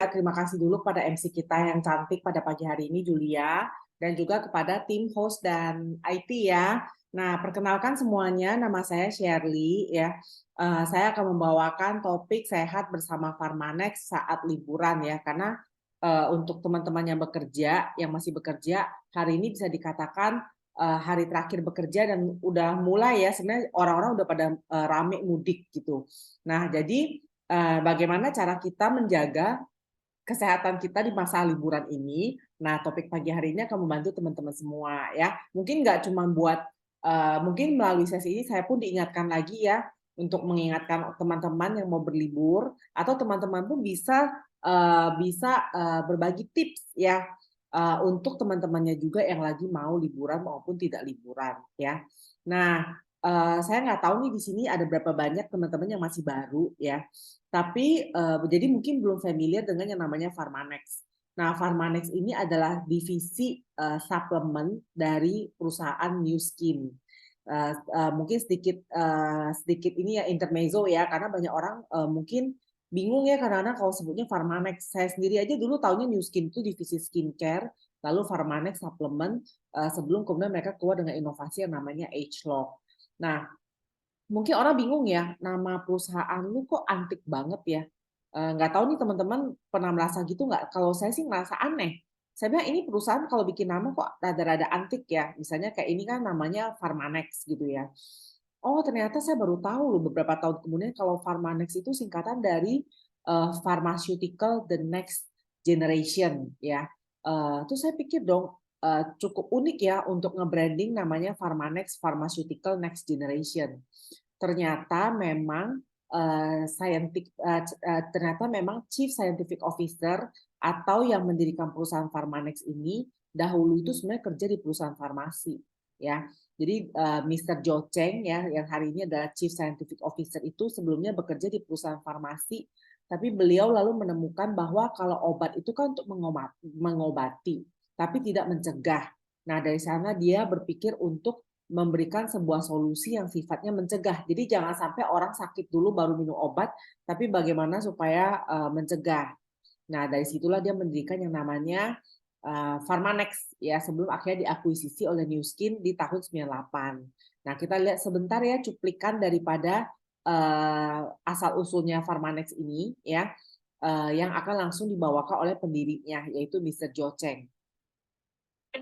terima kasih dulu pada MC kita yang cantik pada pagi hari ini, Julia, dan juga kepada tim host dan IT ya. Nah, perkenalkan semuanya, nama saya Shirley ya. Saya akan membawakan topik sehat bersama Pharmanex saat liburan ya, karena untuk teman-teman yang bekerja, yang masih bekerja, hari ini bisa dikatakan hari terakhir bekerja dan udah mulai ya, sebenarnya orang-orang udah pada rame mudik gitu. Nah, jadi bagaimana cara kita menjaga kesehatan kita di masa liburan ini. Nah, topik pagi hari ini akan membantu teman-teman semua ya. Mungkin nggak cuma buat, mungkin melalui sesi ini saya pun diingatkan lagi ya, untuk mengingatkan teman-teman yang mau berlibur, atau teman-teman pun bisa berbagi tips ya, untuk teman-temannya juga yang lagi mau liburan maupun tidak liburan ya. Nah, saya nggak tahu nih di sini ada berapa banyak teman-teman yang masih baru ya. Tapi jadi mungkin belum familiar dengan yang namanya Pharmanex. Nah, Pharmanex ini adalah divisi suplemen dari perusahaan New Skin. Mungkin sedikit ini ya intermezzo ya, karena banyak orang mungkin bingung ya kadang-kadang kalau sebutnya Pharmanex. Saya sendiri aja dulu taunya New Skin itu divisi skincare, lalu Pharmanex suplemen sebelum kemudian mereka keluar dengan inovasi yang namanya ageLOC. Nah, mungkin orang bingung ya, nama perusahaan lu kok antik banget ya. Nggak tahu nih teman-teman pernah merasa gitu nggak? Kalau saya sih merasa aneh. Saya bilang ini perusahaan kalau bikin nama kok rada-rada antik ya. Misalnya kayak ini kan namanya Pharmanex gitu ya. Oh ternyata saya baru tahu loh beberapa tahun kemudian kalau Pharmanex itu singkatan dari Pharmaceutical the Next Generation ya. Terus saya pikir dong cukup unik ya untuk nge-branding namanya Pharmanex Pharmaceutical Next Generation. Ternyata memang ternyata memang Chief Scientific Officer atau yang mendirikan perusahaan Pharmanex ini dahulu itu sebenarnya kerja di perusahaan farmasi ya. Jadi Mr. Jo Cheng ya yang hari ini adalah Chief Scientific Officer itu sebelumnya bekerja di perusahaan farmasi, tapi beliau lalu menemukan bahwa kalau obat itu kan untuk mengobati tapi tidak mencegah. Nah, dari sana dia berpikir untuk memberikan sebuah solusi yang sifatnya mencegah. Jadi jangan sampai orang sakit dulu baru minum obat, tapi bagaimana supaya mencegah. Nah, dari situlah dia mendirikan yang namanya Pharmanex ya sebelum akhirnya diakuisisi oleh New Skin di tahun 98. Nah, kita lihat sebentar ya cuplikan daripada asal usulnya Pharmanex ini ya yang akan langsung dibawakan oleh pendirinya yaitu Mr. Jo Cheng.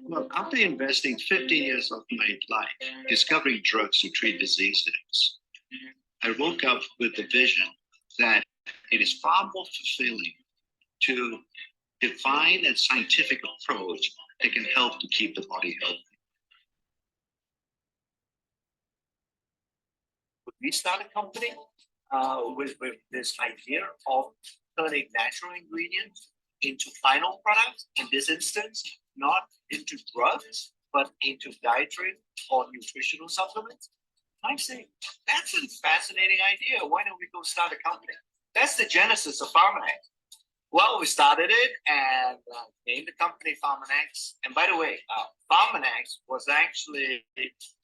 Well, after investing 15 years of my life discovering drugs to treat diseases, I woke up with the vision that it is far more fulfilling to define a scientific approach that can help to keep the body healthy. We started a company with this idea of turning natural ingredients into final products, in this instance, not into drugs, but into dietary or nutritional supplements. I say, that's a fascinating idea. Why don't we go start a company? That's the genesis of Pharmanex. Well, we started it and named the company Pharmanex. And by the way, Pharmanex was actually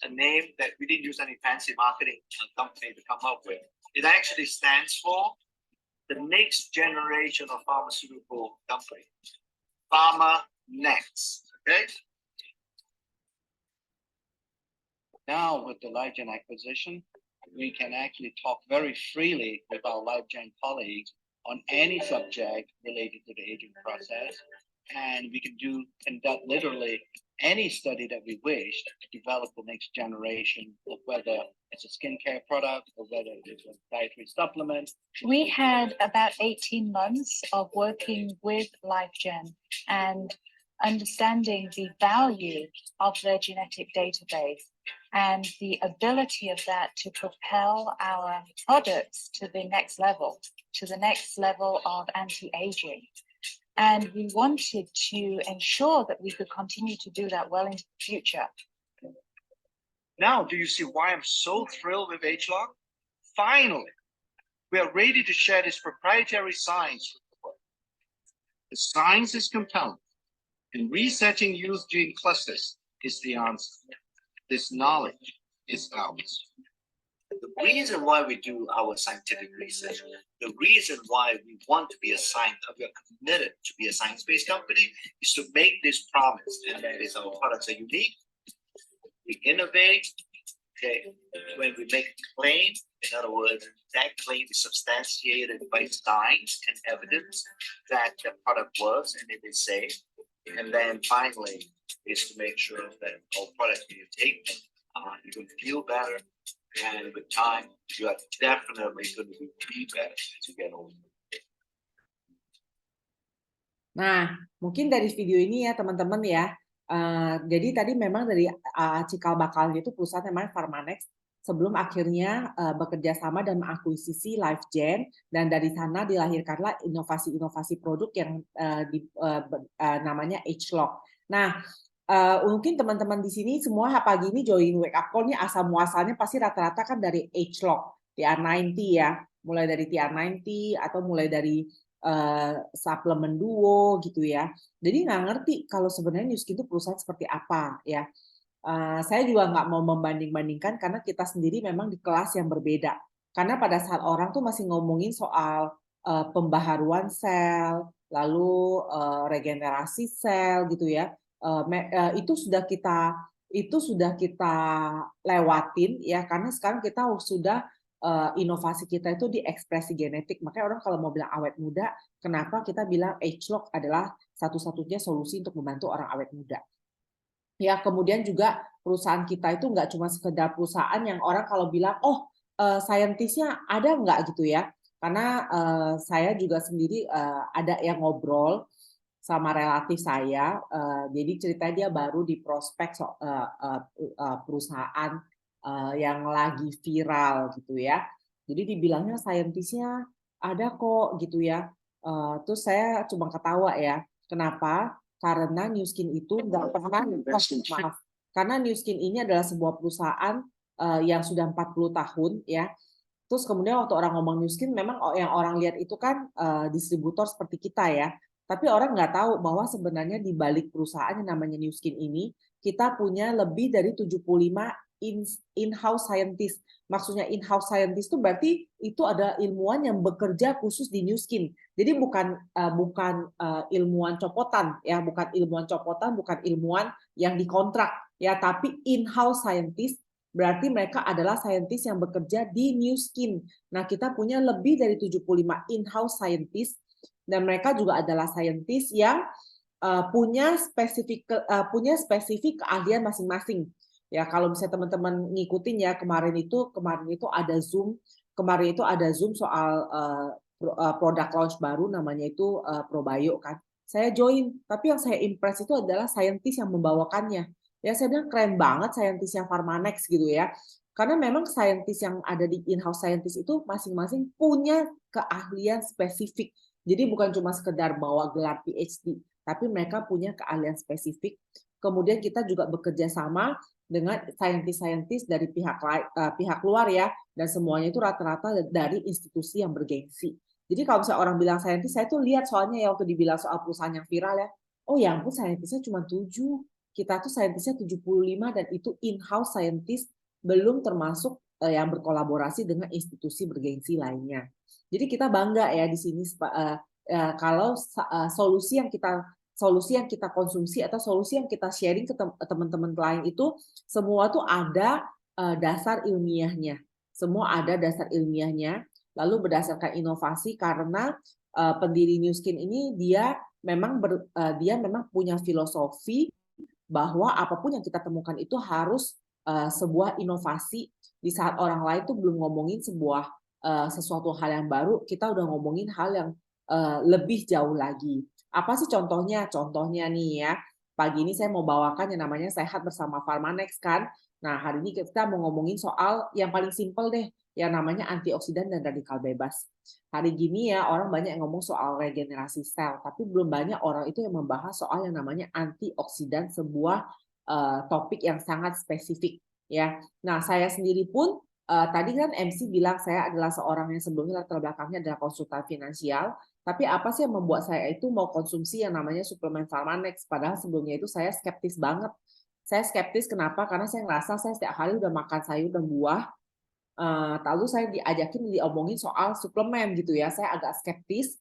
a name that we didn't use any fancy marketing company to come up with. It actually stands for the next generation of pharmaceutical company. Pharmanex. Okay. Now with the LifeGen acquisition, we can actually talk very freely with our LifeGen colleagues on any subject related to the aging process, and we can conduct literally any study that we wish to develop the next generation of whether it's a skincare product or whether it's a dietary supplement. We had about 18 months of working with LifeGen and understanding the value of their genetic database and the ability of that to propel our products to the next level of anti-aging. And we wanted to ensure that we could continue to do that well into the future. Now, do you see why I'm so thrilled with ageLOC? Finally, we are ready to share this proprietary science with the world. The science is compelling, and resetting youth gene clusters is the answer. This knowledge is ours. The reason why we do our scientific research, the reason why we want to be we are committed to be a science-based company is to make this promise, and that is our products are unique, we innovate, okay, when we make a claim, in other words, that claim is substantiated by science and evidence that the product works and it is safe. And then finally is to make sure that all products you take, you will feel better, and with time, you are definitely going to be better as you get older. Nah, mungkin dari video ini ya teman-teman ya. Jadi tadi memang dari cikal bakalnya itu perusahaan namanya Pharmanex sebelum akhirnya bekerja sama dan mengakuisisi LifeGen, dan dari sana dilahirkanlah inovasi-inovasi produk yang namanya ageLOC. Nah, mungkin teman-teman di sini semua pagi ini join Wake Up Call nih asal muasalnya pasti rata-rata kan dari ageLOC, TR90 ya, mulai dari TR90 atau mulai dari suplemen duo gitu ya. Jadi nggak ngerti kalau sebenarnya Nu Skin itu perusahaan seperti apa ya. Saya juga nggak mau membanding-bandingkan karena kita sendiri memang di kelas yang berbeda. Karena pada saat orang tuh masih ngomongin soal pembaharuan sel, lalu regenerasi sel gitu ya, itu sudah kita lewatin ya, karena sekarang kita sudah inovasi kita itu di ekspresi genetik. Makanya orang kalau mau bilang awet muda, kenapa kita bilang ageLOC adalah satu-satunya solusi untuk membantu orang awet muda. Ya, kemudian juga perusahaan kita itu nggak cuma sekedar perusahaan yang orang kalau bilang, oh saintisnya ada nggak gitu ya. Karena saya juga sendiri ada yang ngobrol sama relatif saya, jadi ceritanya dia baru di prospek perusahaan yang lagi viral gitu ya. Jadi dibilangnya saintisnya ada kok gitu ya. Terus saya cuma ketawa ya. Kenapa? Karena Nu Skin itu nggak pernah, maaf, karena Nu Skin ini adalah sebuah perusahaan yang sudah 40 tahun ya. Terus kemudian waktu orang ngomong Nu Skin, memang yang orang lihat itu kan distributor seperti kita ya. Tapi orang nggak tahu bahwa sebenarnya di balik perusahaan yang namanya Nu Skin ini, kita punya lebih dari 75 in-house scientist. Maksudnya in-house scientist itu berarti itu ada ilmuwan yang bekerja khusus di Nu Skin. Jadi bukan ilmuwan copotan ya, bukan ilmuwan yang dikontrak ya, tapi in-house scientist berarti mereka adalah scientist yang bekerja di Nu Skin. Nah, kita punya lebih dari 75 in-house scientist, dan mereka juga adalah scientist yang punya spesifik keahlian masing-masing. Ya, kalau misalnya teman-teman ngikutin ya, kemarin itu ada Zoom soal produk launch baru namanya itu Probio kan. Saya join, tapi yang saya impress itu adalah scientist yang membawakannya. Ya, saya bilang keren banget scientist yang Pharmanex gitu ya. Karena memang scientist yang ada di in-house scientist itu masing-masing punya keahlian spesifik. Jadi bukan cuma sekedar bawa gelar PhD, tapi mereka punya keahlian spesifik. Kemudian kita juga bekerja sama dengan saintis-saintis dari pihak luar ya, dan semuanya itu rata-rata dari institusi yang bergengsi. Jadi kalau misalnya orang bilang saintis, saya tuh lihat soalnya ya waktu dibilang soal perusahaan yang viral ya, oh ya ampun saintisnya cuma 7, kita tuh saintisnya 75, dan itu in-house scientist, belum termasuk yang berkolaborasi dengan institusi bergengsi lainnya. Jadi kita bangga ya di sini kalau solusi yang kita konsumsi atau solusi yang kita sharing ke teman-teman klien itu semua tuh ada dasar ilmiahnya. Semua ada dasar ilmiahnya, lalu berdasarkan inovasi, karena pendiri Nu Skin ini dia memang punya filosofi bahwa apapun yang kita temukan itu harus sebuah inovasi. Di saat orang lain tuh belum ngomongin sesuatu hal yang baru, kita udah ngomongin hal yang lebih jauh lagi. Apa sih contohnya? Contohnya nih ya, pagi ini saya mau bawakan yang namanya Sehat Bersama Pharmanex kan. Nah, hari ini kita mau ngomongin soal yang paling simpel deh, yang namanya antioksidan dan radikal bebas. Hari gini ya, orang banyak yang ngomong soal regenerasi sel, tapi belum banyak orang itu yang membahas soal yang namanya antioksidan, sebuah topik yang sangat spesifik ya. Nah, saya sendiri pun tadi kan MC bilang saya adalah seorang yang sebelumnya latar belakangnya adalah konsultan finansial. Tapi apa sih yang membuat saya itu mau konsumsi yang namanya suplemen Pharmanex? Padahal sebelumnya itu saya skeptis banget. Saya skeptis kenapa? Karena saya ngerasa saya setiap hari udah makan sayur dan buah. Lalu saya diomongin soal suplemen gitu ya. Saya agak skeptis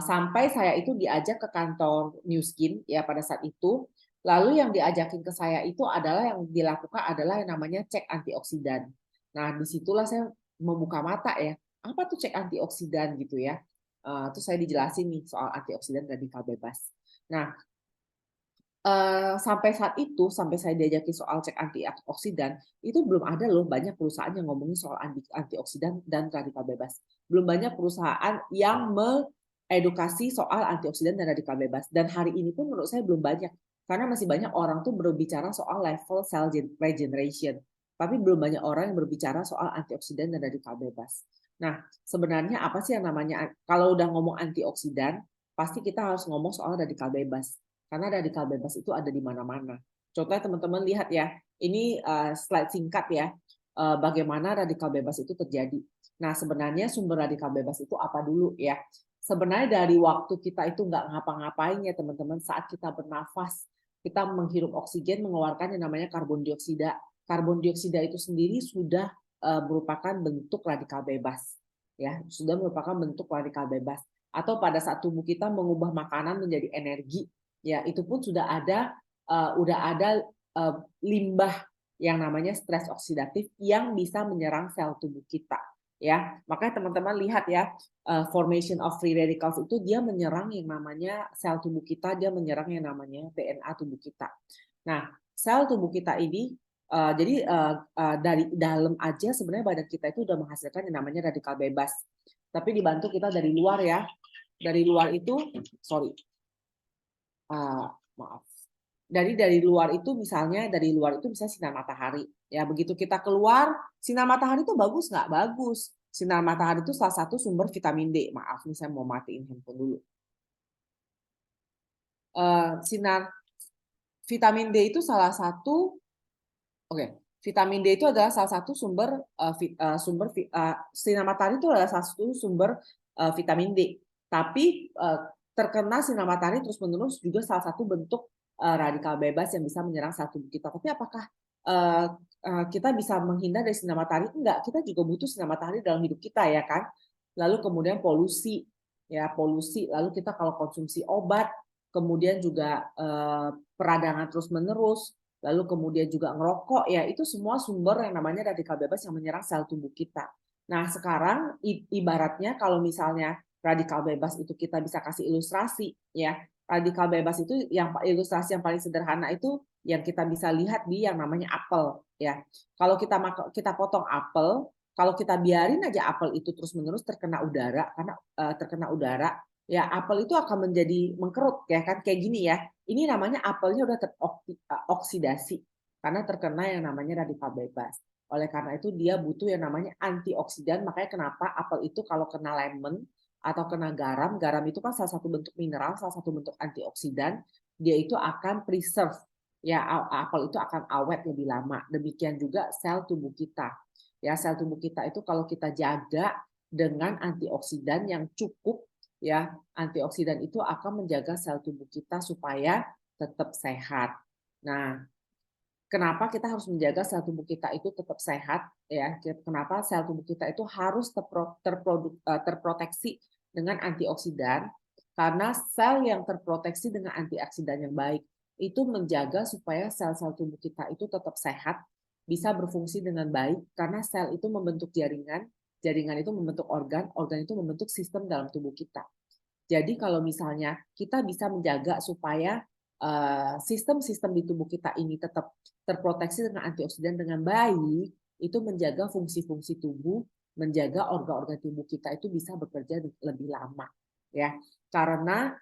sampai saya itu diajak ke kantor New Skin ya pada saat itu. Lalu yang diajakin ke saya itu adalah yang dilakukan adalah yang namanya cek antioksidan. Nah, disitulah saya membuka mata ya. Apa tuh cek antioksidan gitu ya? Terus saya dijelasin nih soal antioksidan radikal bebas. Nah, sampai saat itu, sampai saya diajakin soal cek antioksidan, itu belum ada loh banyak perusahaan yang ngomongin soal antioksidan dan radikal bebas. Belum banyak perusahaan yang mengedukasi soal antioksidan dan radikal bebas. Dan hari ini pun menurut saya belum banyak. Karena masih banyak orang tuh berbicara soal level cell regeneration. Tapi belum banyak orang yang berbicara soal antioksidan dan radikal bebas. Nah, sebenarnya apa sih yang namanya, kalau udah ngomong antioksidan, pasti kita harus ngomong soal radikal bebas. Karena radikal bebas itu ada di mana-mana. Contohnya teman-teman lihat ya, ini slide singkat ya, bagaimana radikal bebas itu terjadi. Nah, sebenarnya sumber radikal bebas itu apa dulu ya? Sebenarnya dari waktu kita itu nggak ngapa-ngapain ya teman-teman, saat kita bernafas, kita menghirup oksigen, mengeluarkan yang namanya karbon dioksida. Karbon dioksida itu sendiri sudah merupakan bentuk radikal bebas. Ya, sudah merupakan bentuk radikal bebas. Atau pada saat tubuh kita mengubah makanan menjadi energi, ya itu pun sudah ada limbah yang namanya stres oksidatif yang bisa menyerang sel tubuh kita ya. Makanya teman-teman lihat ya, formation of free radicals itu dia menyerang yang namanya sel tubuh kita, dia menyerang yang namanya DNA tubuh kita. Nah, sel tubuh kita ini jadi dari dalam aja sebenarnya badan kita itu udah menghasilkan yang namanya radikal bebas. Tapi dibantu kita dari luar ya. Dari luar itu, maaf. Dari luar itu misalnya sinar matahari. Ya begitu kita keluar, sinar matahari itu bagus nggak? Bagus. Sinar matahari itu salah satu sumber vitamin D. Maaf nih saya mau matiin handphone dulu. Sinar vitamin D itu salah satu. Vitamin D itu adalah salah satu sumber sinar matahari itu adalah salah satu sumber vitamin D. Tapi terkena sinar matahari terus-menerus juga salah satu bentuk radikal bebas yang bisa menyerang sel tubuh kita. Tapi apakah kita bisa menghindar dari sinar matahari? Enggak, kita juga butuh sinar matahari dalam hidup kita ya kan. Lalu kemudian polusi, lalu kita kalau konsumsi obat, kemudian juga peradangan terus-menerus, lalu kemudian juga ngerokok, ya itu semua sumber yang namanya radikal bebas yang menyerang sel tubuh kita. Nah sekarang ibaratnya kalau misalnya radikal bebas itu kita bisa kasih ilustrasi, ya radikal bebas itu yang ilustrasi yang paling sederhana itu yang kita bisa lihat di yang namanya apel, ya. Kalau kita potong apel, kalau kita biarin aja apel itu terus-menerus terkena udara, karena terkena udara, ya apel itu akan menjadi mengkerut, ya kan kayak gini ya. Ini namanya apelnya udah teroksidasi karena terkena yang namanya radikal bebas. Oleh karena itu dia butuh yang namanya antioksidan. Makanya kenapa apel itu kalau kena lemon atau kena garam, garam itu kan salah satu bentuk mineral, salah satu bentuk antioksidan, dia itu akan preserve. Ya, apel itu akan awet lebih lama. Demikian juga sel tubuh kita. Ya, sel tubuh kita itu kalau kita jaga dengan antioksidan yang cukup, ya antioksidan itu akan menjaga sel tubuh kita supaya tetap sehat. Nah, kenapa kita harus menjaga sel tubuh kita itu tetap sehat? Ya, kenapa sel tubuh kita itu harus terproteksi dengan antioksidan? Karena sel yang terproteksi dengan antioksidan yang baik itu menjaga supaya sel-sel tubuh kita itu tetap sehat, bisa berfungsi dengan baik. Karena sel itu membentuk jaringan, jaringan itu membentuk organ, organ itu membentuk sistem dalam tubuh kita. Jadi kalau misalnya kita bisa menjaga supaya sistem-sistem di tubuh kita ini tetap terproteksi dengan antioksidan dengan baik, itu menjaga fungsi-fungsi tubuh, menjaga organ-organ tubuh kita itu bisa bekerja lebih lama, ya. Karena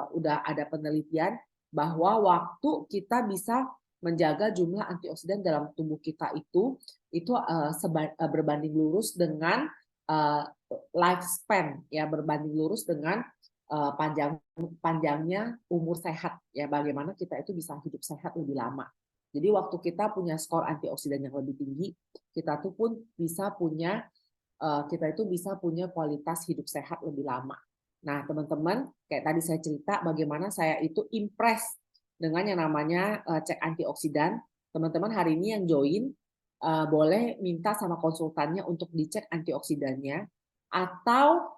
udah ada penelitian bahwa waktu kita bisa menjaga jumlah antioksidan dalam tubuh kita itu berbanding lurus dengan lifespan, ya berbanding lurus dengan panjangnya umur sehat, ya bagaimana kita itu bisa hidup sehat lebih lama. Jadi waktu kita punya skor antioksidan yang lebih tinggi, kita tuh pun bisa punya kualitas hidup sehat lebih lama. Nah teman-teman, kayak tadi saya cerita bagaimana saya itu impress dengan yang namanya cek antioksidan. Teman-teman hari ini yang join boleh minta sama konsultannya untuk dicek antioksidannya, atau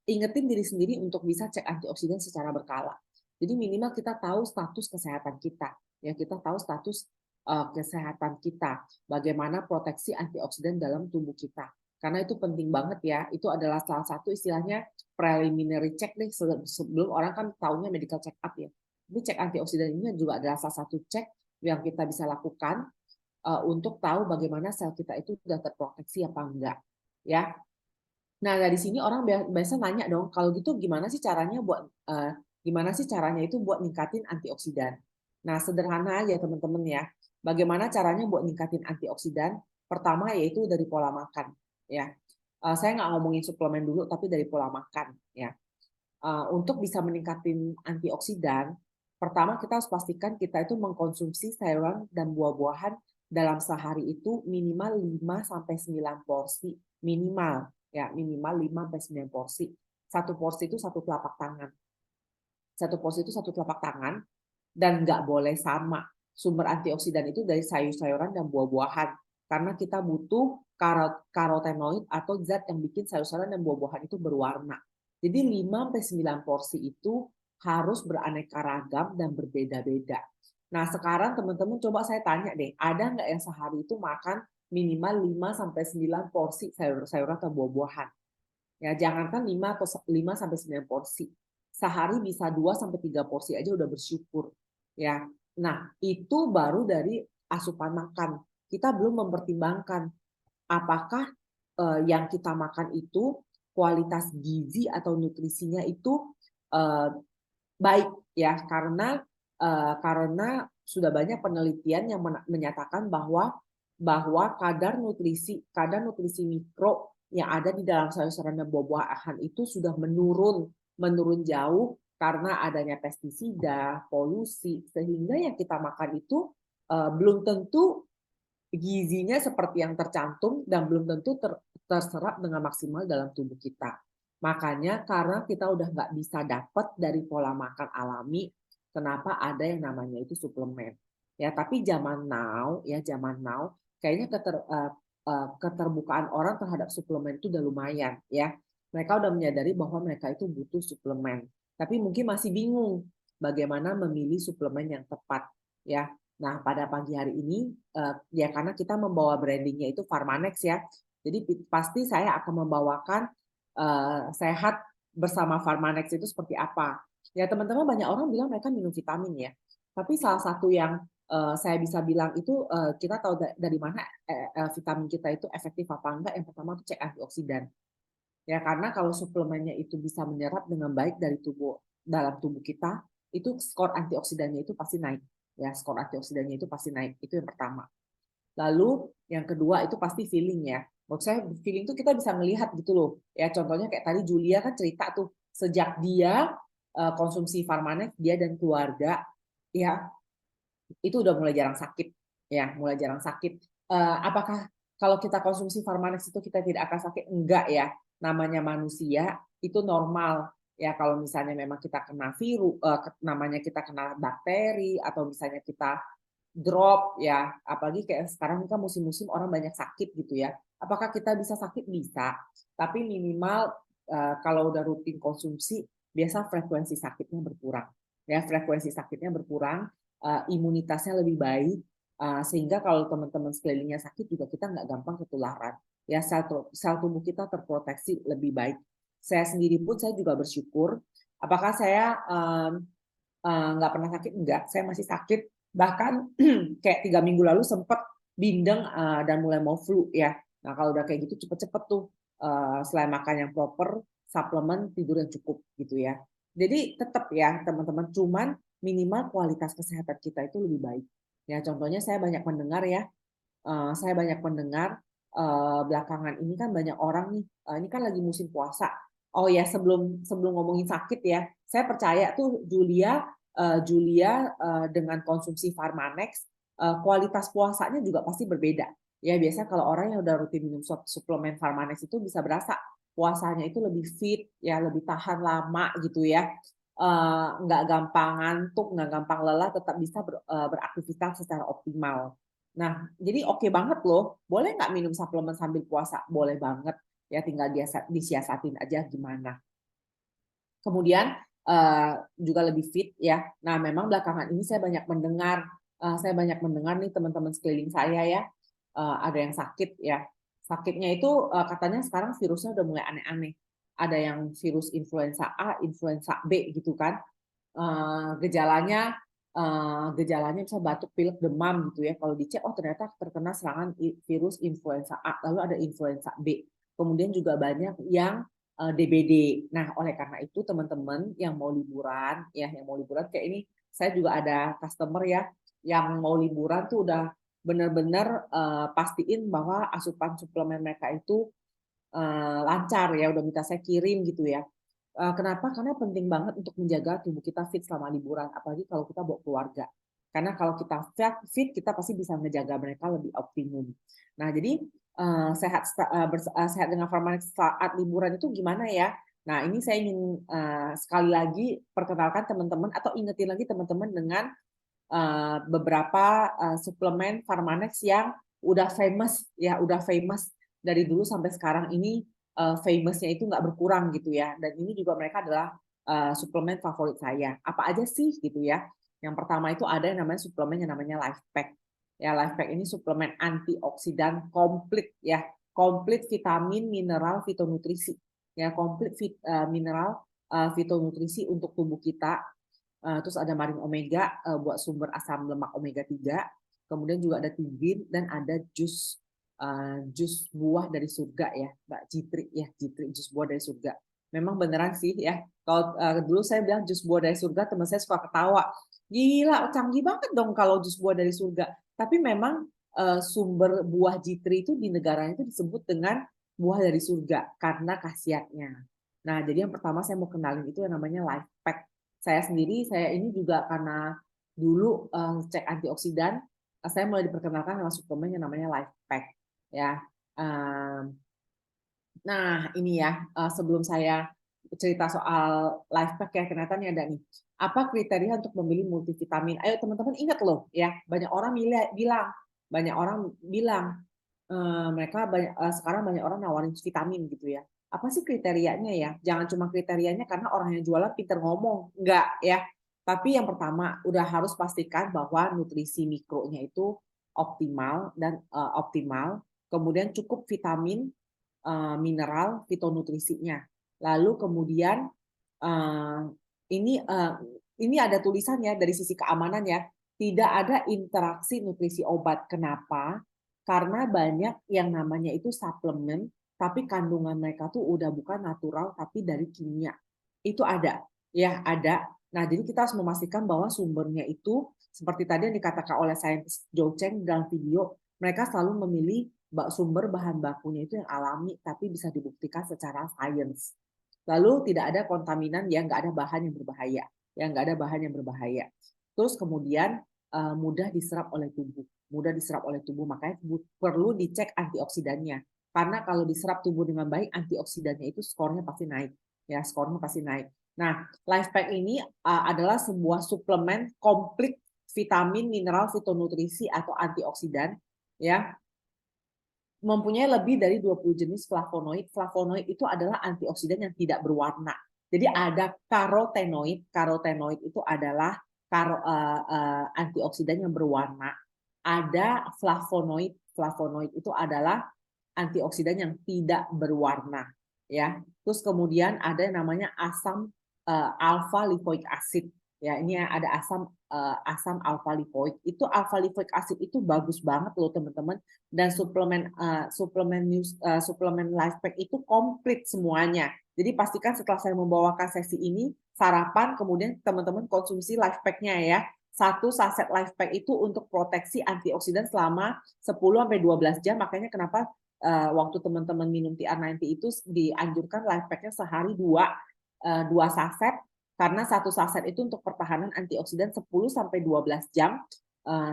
ingetin diri sendiri untuk bisa cek antioksidan secara berkala. Jadi minimal kita tahu status kesehatan kita, ya kita tahu status kesehatan kita, bagaimana proteksi antioksidan dalam tubuh kita. Karena itu penting banget ya, itu adalah salah satu istilahnya preliminary check deh, sebelum orang kan taunya medical check up ya. Tapi cek antioksidan ini juga adalah salah satu cek yang kita bisa lakukan untuk tahu bagaimana sel kita itu sudah terproteksi apa enggak, ya. Nah, dari sini orang biasa nanya dong, kalau gitu gimana sih caranya itu buat ningkatin antioksidan? Nah, sederhana aja teman-teman ya. Bagaimana caranya buat ningkatin antioksidan? Pertama yaitu dari pola makan, ya. Saya nggak ngomongin suplemen dulu, tapi dari pola makan, ya. Untuk bisa meningkatin antioksidan, pertama kita harus pastikan kita itu mengkonsumsi sayuran dan buah-buahan dalam sehari itu minimal 5 sampai 9 porsi minimal, ya minimal 5 sampai 9 porsi. Satu porsi itu satu telapak tangan. Satu porsi itu satu telapak tangan, dan nggak boleh sama. Sumber antioksidan itu dari sayur-sayuran dan buah-buahan, karena kita butuh karotenoid atau zat yang bikin sayur-sayuran dan buah-buahan itu berwarna. Jadi 5 sampai 9 porsi itu harus beraneka ragam dan berbeda-beda. Nah, sekarang teman-teman coba saya tanya deh, ada nggak yang sehari itu makan minimal 5 sampai 9 porsi sayur-sayuran atau buah-buahan? Ya, jangankan 5 sampai 9 porsi. Sehari bisa 2 sampai 3 porsi aja udah bersyukur. Ya. Nah, itu baru dari asupan makan. Kita belum mempertimbangkan apakah yang kita makan itu kualitas gizi atau nutrisinya itu baik ya, karena sudah banyak penelitian yang menyatakan bahwa kadar nutrisi mikro yang ada di dalam sayur-sayuran dan buah-buahan itu sudah menurun jauh karena adanya pestisida, polusi, sehingga yang kita makan itu belum tentu gizinya seperti yang tercantum dan belum tentu terserap dengan maksimal dalam tubuh kita. Makanya karena kita udah nggak bisa dapat dari pola makan alami, kenapa ada yang namanya itu suplemen. Ya, tapi zaman now, kayaknya keterbukaan orang terhadap suplemen itu udah lumayan ya. Mereka udah menyadari bahwa mereka itu butuh suplemen. Tapi mungkin masih bingung bagaimana memilih suplemen yang tepat ya. Nah, pada pagi hari ini ya karena kita membawa brandingnya itu Pharmanex ya. Jadi pasti saya akan membawakan sehat bersama Pharmanex itu seperti apa. Ya teman-teman, banyak orang bilang mereka minum vitamin ya. Tapi salah satu yang saya bisa bilang itu kita tahu dari mana vitamin kita itu efektif apa enggak. Yang pertama itu cek antioksidan. Ya karena kalau suplemennya itu bisa menyerap dengan baik dalam tubuh kita, itu skor antioksidannya itu pasti naik. Ya, skor antioksidannya itu pasti naik. Itu yang pertama. Lalu yang kedua itu pasti feeling ya. Maksud saya feeling itu kita bisa melihat gitu loh. Ya contohnya kayak tadi Julia kan cerita tuh, sejak dia konsumsi Pharmanex, dia dan keluarga ya itu udah mulai jarang sakit. Ya, mulai jarang sakit. Apakah kalau kita konsumsi Pharmanex itu kita tidak akan sakit? Enggak ya. Namanya manusia itu normal. Ya kalau misalnya memang kita kena virus, namanya kita kena bakteri atau misalnya kita drop ya, apalagi kayak sekarang kan musim-musim orang banyak sakit gitu ya. Apakah kita bisa sakit? Bisa, tapi minimal kalau udah rutin konsumsi, biasa frekuensi sakitnya berkurang. Ya, frekuensi sakitnya berkurang, imunitasnya lebih baik, sehingga kalau teman-teman sekelilingnya sakit juga kita nggak gampang ketularan. Ya, sel tubuh kita terproteksi lebih baik. Saya sendiri pun saya juga bersyukur. Apakah saya nggak pernah sakit? Enggak, saya masih sakit. Bahkan kayak 3 minggu lalu sempat bindeng dan mulai mau flu ya. Nah kalau udah kayak gitu cepet-cepet tuh selain makan yang proper, suplemen, tidur yang cukup gitu ya. Jadi tetap ya teman-teman, cuman minimal kualitas kesehatan kita itu lebih baik. Ya contohnya saya banyak mendengar ya, belakangan ini kan banyak orang nih, ini kan lagi musim puasa. Oh ya sebelum ngomongin sakit ya, saya percaya tuh Julia dengan konsumsi Pharmanex, kualitas puasanya juga pasti berbeda. Ya biasa kalau orang yang udah rutin minum suplemen Pharmanex itu bisa berasa puasanya itu lebih fit, ya lebih tahan lama gitu ya. Nggak gampang ngantuk, nggak gampang lelah, tetap bisa beraktivitas secara optimal. Nah, jadi oke banget loh. Boleh nggak minum suplemen sambil puasa? Boleh banget. Ya tinggal disiasatin aja gimana. Kemudian juga lebih fit ya. Nah, memang belakangan ini saya banyak mendengar nih teman-teman sekeliling saya ya, ada yang sakit ya. Sakitnya itu katanya sekarang virusnya udah mulai aneh-aneh. Ada yang virus influenza A, influenza B gitu kan. Gejalanya gejalanya bisa batuk, pilek, demam gitu ya. Kalau dicek, oh ternyata terkena serangan virus influenza A, lalu ada influenza B. Kemudian juga banyak yang DBD. Nah, oleh karena itu teman-teman yang mau liburan, ya yang mau liburan kayak ini, saya juga ada customer ya yang mau liburan tuh udah benar-benar pastiin bahwa asupan suplemen mereka itu lancar ya, udah minta saya kirim gitu ya. Kenapa? Karena penting banget untuk menjaga tubuh kita fit selama liburan, apalagi kalau kita bawa keluarga. Karena kalau kita fit, kita pasti bisa menjaga mereka lebih optimum. Nah, jadi sehat dengan Farmanex saat liburan itu gimana ya? Nah, ini saya ingin sekali lagi perkenalkan teman-teman atau ingetin lagi teman-teman dengan beberapa suplemen Farmanex yang udah famous ya, udah famous dari dulu sampai sekarang ini famousnya itu nggak berkurang gitu ya. Dan ini juga mereka adalah suplemen favorit saya. Apa aja sih gitu ya? Yang pertama itu ada yang namanya suplemen yang namanya Life Pack. Ya, Life Pack ini suplemen antioksidan komplit ya, komplit vitamin, mineral, fitonutrisi. Ya, komplit mineral, fitonutrisi untuk tubuh kita. Terus ada maring omega buat sumber asam lemak omega 3. Kemudian juga ada tigrin dan ada jus buah dari surga ya, Mbak Jitri ya, Jitri jus buah dari surga. Memang beneran sih ya. Kalau dulu saya bilang jus buah dari surga, teman saya suka ketawa. Gila, canggih banget dong kalau jus buah dari surga. Tapi memang sumber buah Jitri itu di negaranya itu disebut dengan buah dari surga karena khasiatnya. Nah, jadi yang pertama saya mau kenalin itu yang namanya Life Pack. Saya ini juga karena dulu cek antioksidan, saya mulai diperkenalkan sama suplemen yang namanya Life Pack ya. Nah, ini ya, sebelum saya cerita soal Life Pack ya, ternyata nih ada nih. Apa kriteria untuk membeli multivitamin? Ayo teman-teman ingat loh ya, banyak orang bilang mereka sekarang banyak orang nawarin vitamin gitu ya. Apa sih kriterianya ya? Jangan cuma kriterianya karena orang yang jualan pinter ngomong, enggak ya. Tapi yang pertama udah harus pastikan bahwa nutrisi mikronya itu optimal dan optimal. Kemudian cukup vitamin, mineral, fitonutrisinya. Lalu kemudian eh, ini ada tulisannya dari sisi keamanan ya. Tidak ada interaksi nutrisi obat. Kenapa? Karena banyak yang namanya itu suplemen, tapi kandungan mereka tuh udah bukan natural, tapi dari kimia. Itu ada, ya ada. Nah, jadi kita harus memastikan bahwa sumbernya itu, seperti tadi yang dikatakan oleh saintis Joe Cheng dalam video, mereka selalu memilih sumber bahan bakunya itu yang alami, tapi bisa dibuktikan secara sains. Lalu tidak ada kontaminan yang nggak ada bahan yang berbahaya, Terus kemudian mudah diserap oleh tubuh, makanya perlu dicek antioksidannya. Karena kalau diserap tubuh dengan baik, antioksidannya itu skornya pasti naik. Nah, Life Pack ini adalah sebuah suplemen komplit vitamin, mineral, fitonutrisi atau antioksidan ya, mempunyai lebih dari 20 jenis flavonoid. Flavonoid itu adalah antioksidan yang tidak berwarna. Jadi ada karotenoid. Karotenoid itu adalah antioksidan yang berwarna. Ada flavonoid. Flavonoid itu adalah antioksidan yang tidak berwarna. Ya. Terus kemudian ada yang namanya asam alpha lipoic acid. Ya, ini ada asam alpha lipoic. Itu alpha lipoic acid itu bagus banget loh teman-teman. Dan suplemen Life Pack itu komplit semuanya. Jadi pastikan setelah saya membawakan sesi ini sarapan, kemudian teman-teman konsumsi Life Pack-nya ya. 1 saset Life Pack itu untuk proteksi antioksidan selama 10-12 jam. Makanya kenapa waktu teman-teman minum TR90 itu dianjurkan Life Pack-nya sehari 2 saset, karena 1 saset itu untuk pertahanan antioksidan 10-12 jam.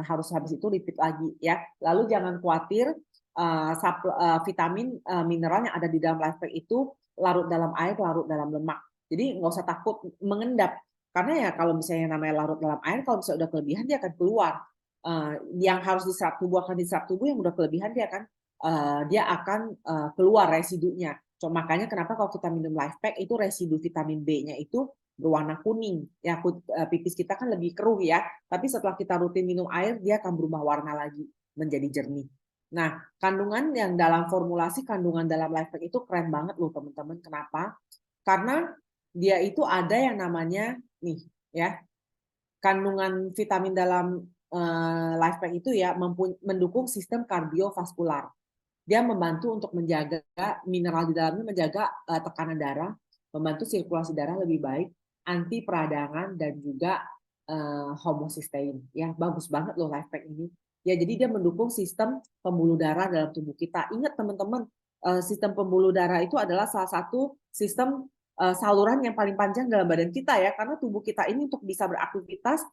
Harus habis itu repeat lagi ya. Lalu jangan khawatir, vitamin mineral yang ada di dalam Life Pack itu larut dalam air, larut dalam lemak. Jadi nggak usah takut mengendap, karena ya kalau misalnya namanya larut dalam air, kalau misalnya udah kelebihan dia akan keluar. yang harus diserap tubuh akan diserap tubuh, yang udah kelebihan dia akan keluar residunya. Makanya kenapa kalau kita minum LifePack itu residu vitamin B-nya itu berwarna kuning. Ya, pipis kita kan lebih keruh ya, tapi setelah kita rutin minum air dia akan berubah warna lagi menjadi jernih. Nah, kandungan yang dalam formulasi kandungan dalam LifePack itu keren banget loh teman-teman. Kenapa? Karena dia itu ada yang namanya nih ya, kandungan vitamin dalam LifePack itu ya mendukung sistem kardiovaskular. Dia membantu untuk menjaga mineral di dalamnya, menjaga tekanan darah, membantu sirkulasi darah lebih baik, anti peradangan dan juga homocysteine. Ya, bagus banget loh LifePack ini. Ya, jadi dia mendukung sistem pembuluh darah dalam tubuh kita. Ingat teman-teman, sistem pembuluh darah itu adalah salah satu sistem saluran yang paling panjang dalam badan kita ya, karena tubuh kita ini untuk bisa beraktivitas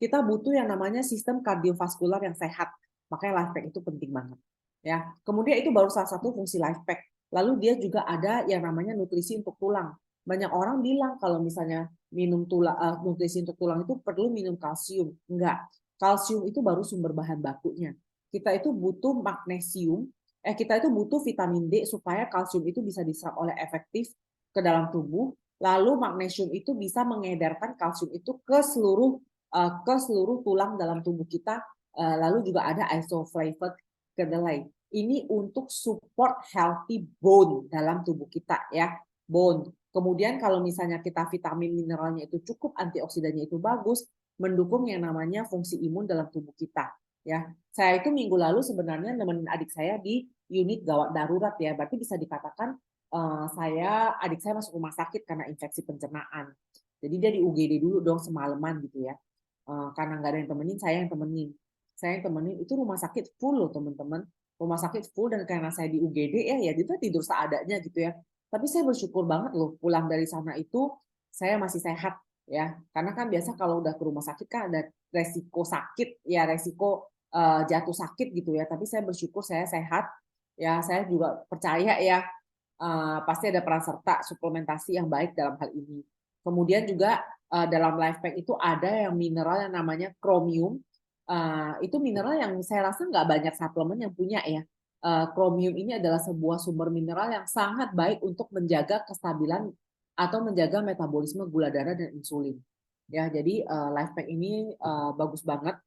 kita butuh yang namanya sistem kardiovaskular yang sehat. Makanya LifePack itu penting banget. Ya, kemudian itu baru salah satu fungsi LifePack. Lalu dia juga ada yang namanya nutrisi untuk tulang. Banyak orang bilang kalau misalnya minum nutrisi untuk tulang itu perlu minum kalsium. Enggak. Kalsium itu baru sumber bahan bakunya. Kita itu butuh magnesium, kita itu butuh vitamin D supaya kalsium itu bisa diserap oleh efektif ke dalam tubuh. Lalu magnesium itu bisa mengedarkan kalsium itu ke seluruh tulang dalam tubuh kita. Lalu juga ada isoflavonoid kedelai. Ini untuk support healthy bone dalam tubuh kita ya, bone. Kemudian kalau misalnya kita vitamin mineralnya itu cukup, antioksidannya itu bagus, mendukung yang namanya fungsi imun dalam tubuh kita ya. Saya itu minggu lalu sebenarnya nemenin adik saya di unit gawat darurat ya, berarti bisa dikatakan adik saya masuk rumah sakit karena infeksi pencernaan. Jadi dia di UGD dulu dong semalaman gitu ya. Karena nggak ada yang temenin, saya yang temenin itu rumah sakit full loh teman-teman, rumah sakit full, dan karena saya di UGD ya kita tidur seadanya gitu ya, tapi saya bersyukur banget loh pulang dari sana itu saya masih sehat ya, karena kan biasa kalau udah ke rumah sakit kan ada resiko sakit ya, resiko jatuh sakit gitu ya, tapi saya bersyukur saya sehat ya. Saya juga percaya ya pasti ada peran serta suplementasi yang baik dalam hal ini. Kemudian juga dalam LifePack itu ada yang mineral yang namanya kromium. Itu mineral yang saya rasa nggak banyak suplemen yang punya ya. Kromium ini adalah sebuah sumber mineral yang sangat baik untuk menjaga kestabilan atau menjaga metabolisme gula darah dan insulin. Ya, jadi LifePack ini bagus banget.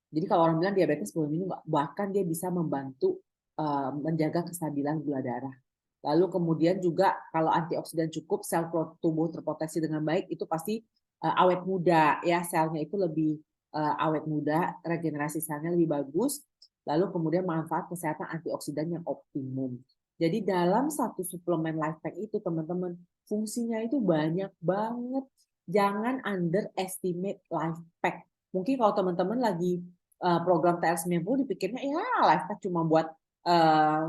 Jadi kalau orang bilang diabetes boleh minum, bahkan dia bisa membantu menjaga kestabilan gula darah. Lalu kemudian juga kalau antioksidan cukup, sel tubuh terproteksi dengan baik, itu pasti awet muda ya, selnya itu lebih awet muda, regenerasi selnya lebih bagus. Lalu kemudian manfaat kesehatan antioksidan yang optimum. Jadi dalam satu suplemen LifePack itu teman-teman, fungsinya itu banyak banget. Jangan underestimate LifePack. Mungkin kalau teman-teman lagi program TR90 dipikirnya ya LifePack cuma buat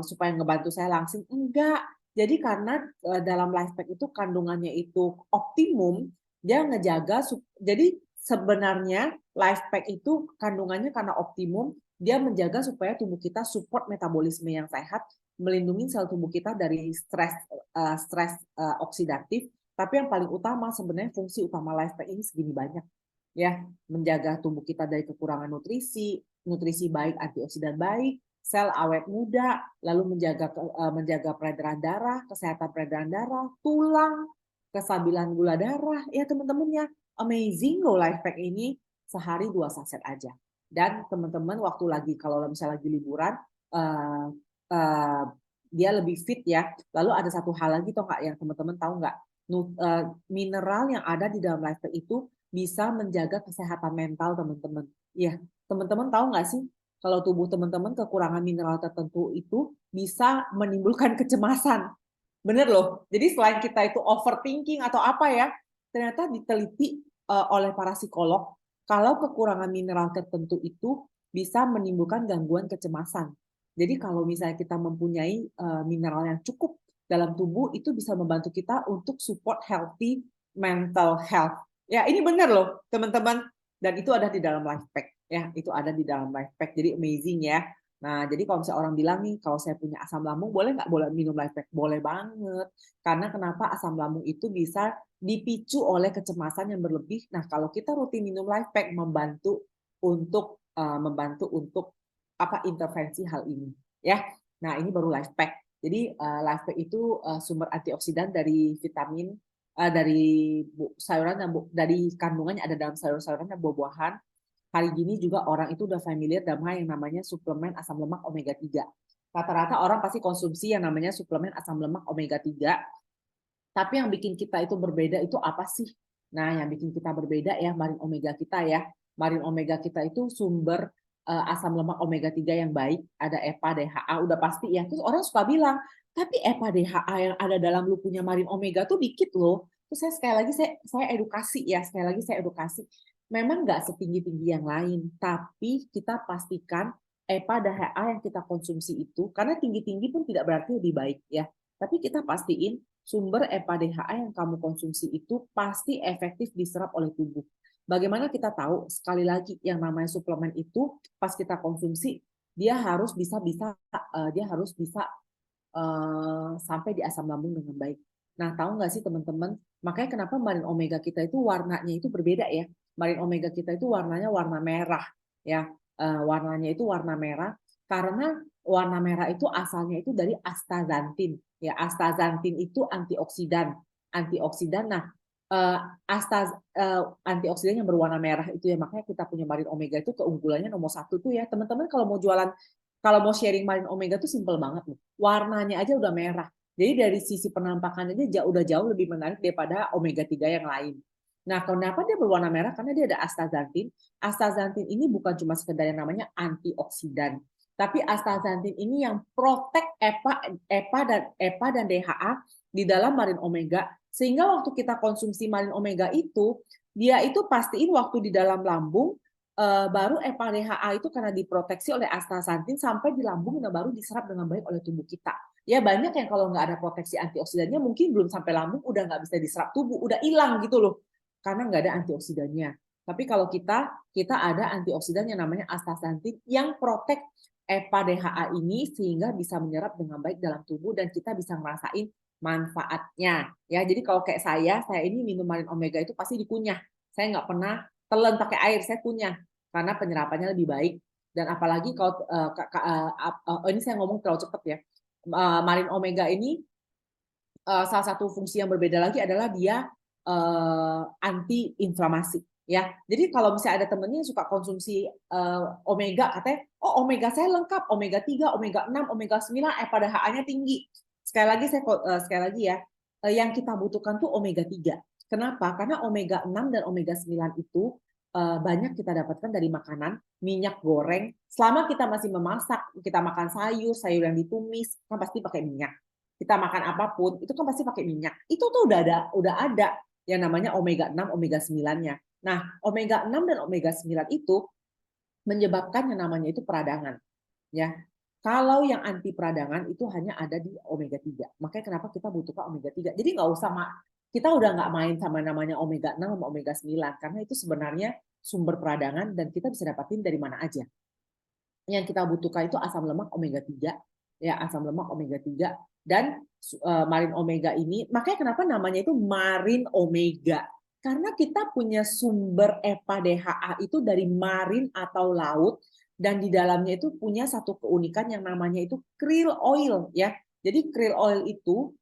supaya ngebantu saya langsing. Enggak. Jadi karena dalam LifePack itu kandungannya itu optimum, dia ngejaga. Jadi sebenarnya LifePack itu kandungannya karena optimum, dia menjaga supaya tubuh kita support metabolisme yang sehat, melindungi sel tubuh kita dari stres oksidatif. Tapi yang paling utama sebenarnya fungsi utama LifePack ini segini banyak ya, menjaga tubuh kita dari kekurangan nutrisi baik, antioksidan baik, sel awet muda, lalu menjaga peredaran darah, kesehatan peredaran darah, tulang, kestabilan gula darah. Ya teman-teman ya, amazing loh LifePack ini, sehari 2 saset aja. Dan teman-teman waktu kalau misalnya lagi liburan, dia lebih fit ya. Lalu ada satu hal lagi toh nggak yang teman-teman tahu nggak? Mineral yang ada di dalam LifePack itu bisa menjaga kesehatan mental teman-teman. Iya, teman-teman tahu nggak sih kalau tubuh teman-teman kekurangan mineral tertentu itu bisa menimbulkan kecemasan. Bener loh. Jadi selain kita itu overthinking atau apa ya, ternyata diteliti oleh para psikolog kalau kekurangan mineral tertentu itu bisa menimbulkan gangguan kecemasan. Jadi kalau misalnya kita mempunyai mineral yang cukup dalam tubuh, itu bisa membantu kita untuk support healthy mental health. Ya, ini benar loh, teman-teman. Dan itu ada di dalam LifePack. Ya, itu ada di dalam LifePack. Jadi amazing ya. Nah, jadi kalau misalnya orang bilang nih, kalau saya punya asam lambung, boleh nggak minum LifePack? Boleh banget. Karena kenapa asam lambung itu bisa dipicu oleh kecemasan yang berlebih. Nah, kalau kita rutin minum LifePack, membantu untuk membantu untuk intervensi hal ini ya. Nah, ini baru life pack. Jadi life pack itu sumber antioksidan dari vitamin dari sayuran dari kandungannya ada dalam sayur-sayuran dan buah-buahan. Hari gini juga orang itu udah familiar sama yang namanya suplemen asam lemak omega 3. Rata-rata orang pasti konsumsi yang namanya suplemen asam lemak omega 3. Tapi yang bikin kita itu berbeda itu apa sih? Nah, yang bikin kita berbeda ya marin omega kita ya. Marin omega kita itu sumber asam lemak omega 3 yang baik. Ada EPA, DHA, udah pasti ya. Terus orang suka bilang, tapi EPA, DHA yang ada dalam lu punya marin omega tuh dikit loh. Terus saya sekali lagi saya edukasi ya, sekali lagi saya edukasi. Memang nggak setinggi-tinggi yang lain, tapi kita pastikan EPA, DHA yang kita konsumsi itu, karena tinggi-tinggi pun tidak berarti lebih baik ya. Tapi kita pastiin sumber EPA DHA yang kamu konsumsi itu pasti efektif diserap oleh tubuh. Bagaimana kita tahu? Sekali lagi yang namanya suplemen itu pas kita konsumsi dia harus bisa sampai di asam lambung dengan baik. Nah, tahu nggak sih teman-teman? Makanya kenapa marin omega kita itu warnanya itu berbeda ya. Marin omega kita itu warnanya warna merah ya. Warnanya itu warna merah karena warna merah itu asalnya itu dari astaxanthin. Ya, astaxanthin itu antioksidan. Antioksidan. Nah, antioksidan yang berwarna merah itu ya, makanya kita punya marin omega itu keunggulannya nomor 1 tuh ya. Teman-teman kalau mau jualan, kalau mau sharing marin omega tuh simple banget nih. Warnanya aja udah merah. Jadi dari sisi penampakannya aja udah jauh lebih menarik daripada omega 3 yang lain. Nah, kenapa dia berwarna merah? Karena dia ada astaxanthin. Astaxanthin ini bukan cuma sekedar yang namanya antioksidan, tapi astaxanthin ini yang protect EPA dan DHA di dalam marin omega, sehingga waktu kita konsumsi marin omega itu, dia itu pastiin waktu di dalam lambung baru EPA DHA itu karena diproteksi oleh astaxanthin sampai di lambung dan baru diserap dengan baik oleh tubuh kita. Ya banyak yang kalau nggak ada proteksi antioksidannya mungkin belum sampai lambung udah nggak bisa diserap tubuh, udah hilang gitu loh, karena nggak ada antioksidannya. Tapi kalau kita ada antioksidan yang namanya astaxanthin yang protect EPA DHA ini sehingga bisa menyerap dengan baik dalam tubuh dan kita bisa ngerasain manfaatnya. Ya, jadi kalau kayak saya ini minum marin omega itu pasti dikunyah. Saya nggak pernah telan pakai air, saya kunyah karena penyerapannya lebih baik. Dan apalagi kalau ini saya ngomong terlalu cepat ya. Marin omega ini salah satu fungsi yang berbeda lagi adalah dia anti inflamasi ya. Jadi kalau misalnya ada temennya yang suka konsumsi omega, katanya oh omega saya lengkap, omega 3, omega 6, omega 9 pada HA-nya tinggi. Sekali lagi ya, yang kita butuhkan tuh omega 3. Kenapa? Karena omega 6 dan omega 9 itu banyak kita dapatkan dari makanan, minyak goreng. Selama kita masih memasak, kita makan sayur yang ditumis, kan pasti pakai minyak. Kita makan apapun, itu kan pasti pakai minyak. Itu tuh udah ada yang namanya omega 6, omega 9-nya. Nah, omega 6 dan omega 9 itu menyebabkan yang namanya itu peradangan. Ya. Kalau yang anti peradangan itu hanya ada di omega 3. Makanya kenapa kita butuhkan omega 3. Jadi nggak usah kita udah nggak main sama namanya omega 6 sama omega 9 karena itu sebenarnya sumber peradangan dan kita bisa dapatin dari mana aja. Yang kita butuhkan itu asam lemak omega 3, ya asam lemak omega 3 dan marin omega ini. Makanya kenapa namanya itu marin omega? Karena kita punya sumber EPA DHA itu dari marin atau laut dan di dalamnya itu punya satu keunikan yang namanya itu krill oil ya. Jadi krill oil itu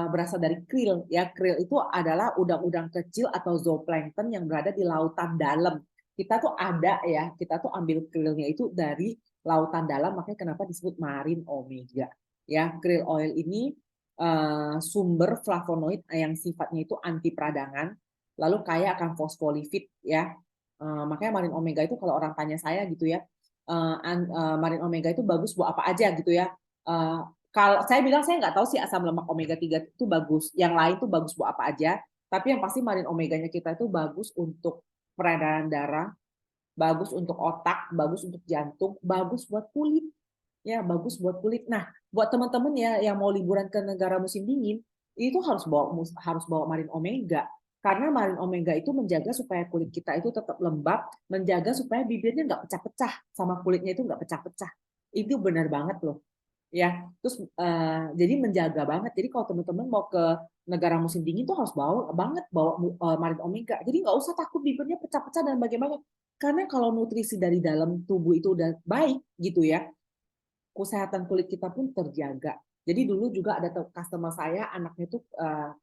berasal dari krill ya. Krill itu adalah udang-udang kecil atau zooplankton yang berada di lautan dalam. Kita tuh ambil krillnya itu dari lautan dalam, makanya kenapa disebut marin omega. Ya, krill oil ini sumber flavonoid yang sifatnya itu anti peradangan, lalu kaya akan fosfolipid ya. Makanya marin omega itu kalau orang tanya saya gitu ya, marin omega itu bagus buat apa aja gitu ya. Kalau saya bilang saya nggak tahu sih asam lemak omega 3 itu bagus, yang lain tuh bagus buat apa aja, tapi yang pasti marin omeganya kita itu bagus untuk peredaran darah, bagus untuk otak, bagus untuk jantung, bagus buat kulit. Ya, bagus buat kulit. Nah, buat teman-teman ya yang mau liburan ke negara musim dingin, itu harus bawa marin omega. Karena marin omega itu menjaga supaya kulit kita itu tetap lembab, menjaga supaya bibirnya nggak pecah-pecah, sama kulitnya itu nggak pecah-pecah. Itu benar banget loh. ya. Terus jadi menjaga banget. Jadi kalau teman-teman mau ke negara musim dingin tuh harus bawa banget bawa Marine Omega. Jadi nggak usah takut bibirnya pecah-pecah dan bagaimana. Karena kalau nutrisi dari dalam tubuh itu udah baik gitu ya, kesehatan kulit kita pun terjaga. Jadi dulu juga ada customer saya, anaknya tuh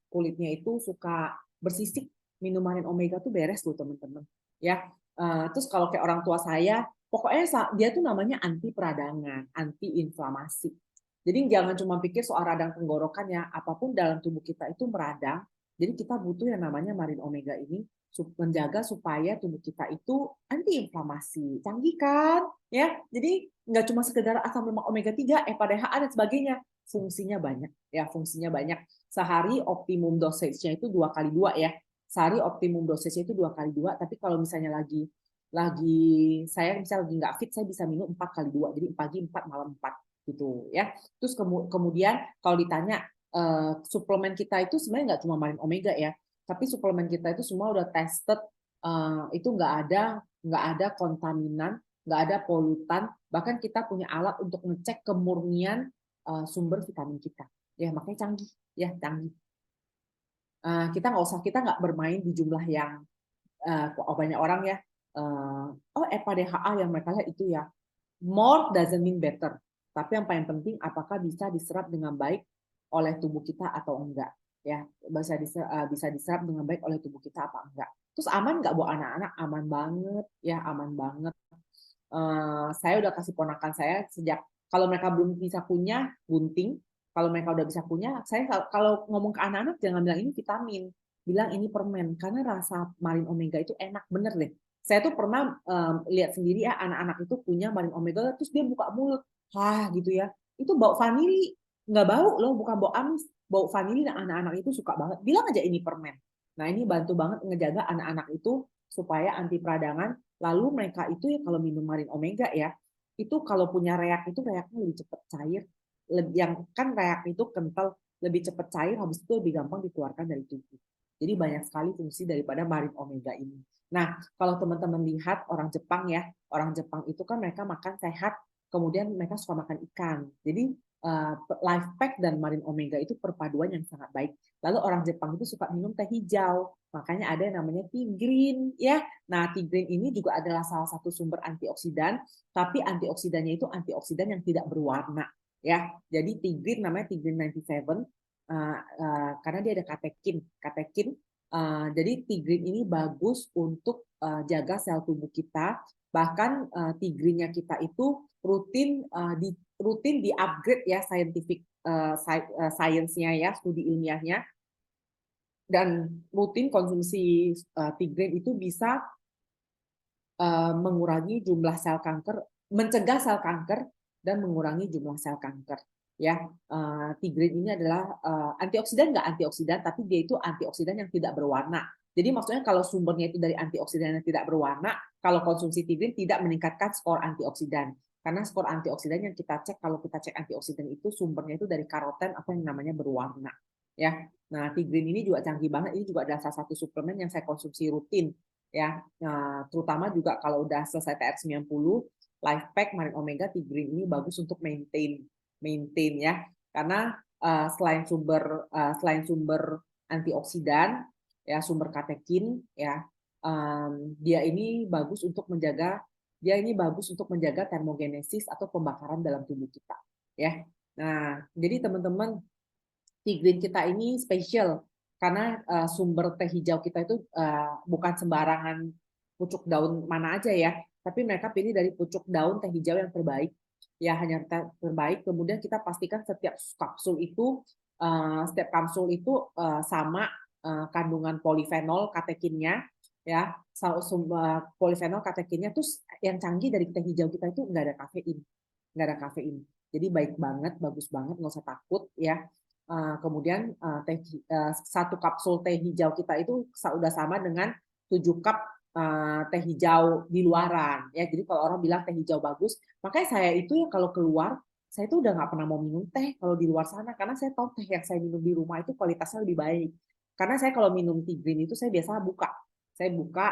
kulitnya itu suka bersisik, minum Marine Omega tuh beres tuh teman-teman. Ya, terus kalau kayak orang tua saya, pokoknya dia tuh namanya anti peradangan, anti inflamasi. Jadi jangan cuma pikir soal radang tenggorokan ya, apapun dalam tubuh kita itu meradang. Jadi kita butuh yang namanya Marine Omega ini menjaga supaya tubuh kita itu anti inflamasi. Canggih kan? Ya, jadi nggak cuma sekedar asam lemak omega 3, EPA, DHA dan sebagainya. Fungsinya banyak, ya fungsinya banyak. Sehari optimum dosage-nya itu 2x2 ya. Sehari optimum dosage-nya itu 2x2. Tapi kalau misalnya saya misalnya lagi nggak fit, saya bisa minum 4x2. Jadi pagi 4, malam 4 gitu ya. Terus kemudian kalau ditanya suplemen kita itu sebenarnya nggak cuma Marine Omega ya, tapi suplemen kita itu semua udah tested, itu nggak ada kontaminan, nggak ada polutan, bahkan kita punya alat untuk ngecek kemurnian sumber vitamin kita. Ya makanya canggih, ya canggih. Kita nggak bermain di jumlah yang banyak orang ya. Oh EPA DHA yang mereka lihat itu ya. More doesn't mean better. Tapi yang paling penting apakah bisa diserap dengan baik oleh tubuh kita atau enggak. Ya, bisa diserap dengan baik oleh tubuh kita apa enggak. Terus aman nggak buat anak-anak? Aman banget, ya aman banget. Saya udah kasih ponakan saya sejak kalau mereka belum bisa punya gunting, kalau mereka udah bisa punya, saya kalau ngomong ke anak-anak jangan bilang ini vitamin, bilang ini permen karena rasa Marine Omega itu enak bener deh. Saya tuh pernah lihat sendiri ya anak-anak itu punya Marine Omega terus dia buka mulut, wah gitu ya, itu bau vanili, nggak bau loh, bukan bau amis, bau vanili dan anak-anak itu suka banget. Bilang aja ini permen. Nah ini bantu banget ngejaga anak-anak itu supaya anti peradangan. Lalu mereka itu ya kalau minum Marine Omega ya, itu kalau punya reak itu reaknya lebih cepat cair. Yang kan reak itu kental, lebih cepat cair, habis itu lebih gampang dikeluarkan dari tubuh. Jadi banyak sekali fungsi daripada Marine Omega ini. Nah, kalau teman-teman lihat orang Jepang ya, orang Jepang itu kan mereka makan sehat, kemudian mereka suka makan ikan. Jadi life pack dan Marine Omega itu perpaduan yang sangat baik. Lalu orang Jepang itu suka minum teh hijau, makanya ada yang namanya tea green ya. Nah, tea green ini juga adalah salah satu sumber antioksidan, tapi antioksidannya itu antioksidan yang tidak berwarna ya. Jadi tea green namanya tea green 97 karena dia ada katekin. Jadi tea green ini bagus untuk jaga sel tubuh kita. Bahkan tea green-nya kita itu rutin di upgrade ya scientific science-nya ya, studi ilmiahnya, dan rutin konsumsi tea green itu bisa mengurangi jumlah sel kanker, mencegah sel kanker dan mengurangi jumlah sel kanker. Ya, tea green ini adalah antioksidan, nggak antioksidan, tapi dia itu antioksidan yang tidak berwarna. Jadi maksudnya kalau sumbernya itu dari antioksidan yang tidak berwarna, kalau konsumsi tea green tidak meningkatkan skor antioksidan. Karena skor antioksidan yang kita cek, kalau kita cek antioksidan itu sumbernya itu dari karoten atau yang namanya berwarna. Ya, nah tea green ini juga canggih banget. Ini juga adalah salah satu suplemen yang saya konsumsi rutin ya. Nah, terutama juga kalau udah selesai TR90, Life Pack Marine Omega Tea Green ini bagus untuk maintain ya. Karena selain sumber antioksidan ya, sumber katekin ya, dia ini bagus untuk menjaga termogenesis atau pembakaran dalam tubuh kita ya. Nah, jadi teman-teman, tea green kita ini spesial karena sumber teh hijau kita itu bukan sembarangan pucuk daun mana aja ya, tapi mereka pilih dari pucuk daun teh hijau yang terbaik, ya hanya terbaik. Kemudian kita pastikan setiap kapsul itu sama kandungan polifenol katekinnya ya, polifenol katekinnya. Terus yang canggih dari teh hijau kita itu nggak ada kafein, jadi baik banget, bagus banget, nggak usah takut ya. Kemudian satu kapsul teh hijau kita itu udah sama dengan 7 cup teh hijau di luaran ya. Jadi kalau orang bilang teh hijau bagus, makanya saya itu ya kalau keluar saya itu udah nggak pernah mau minum teh kalau di luar sana, karena saya tahu teh yang saya minum di rumah itu kualitasnya lebih baik. Karena saya kalau minum tea green itu saya biasa saya buka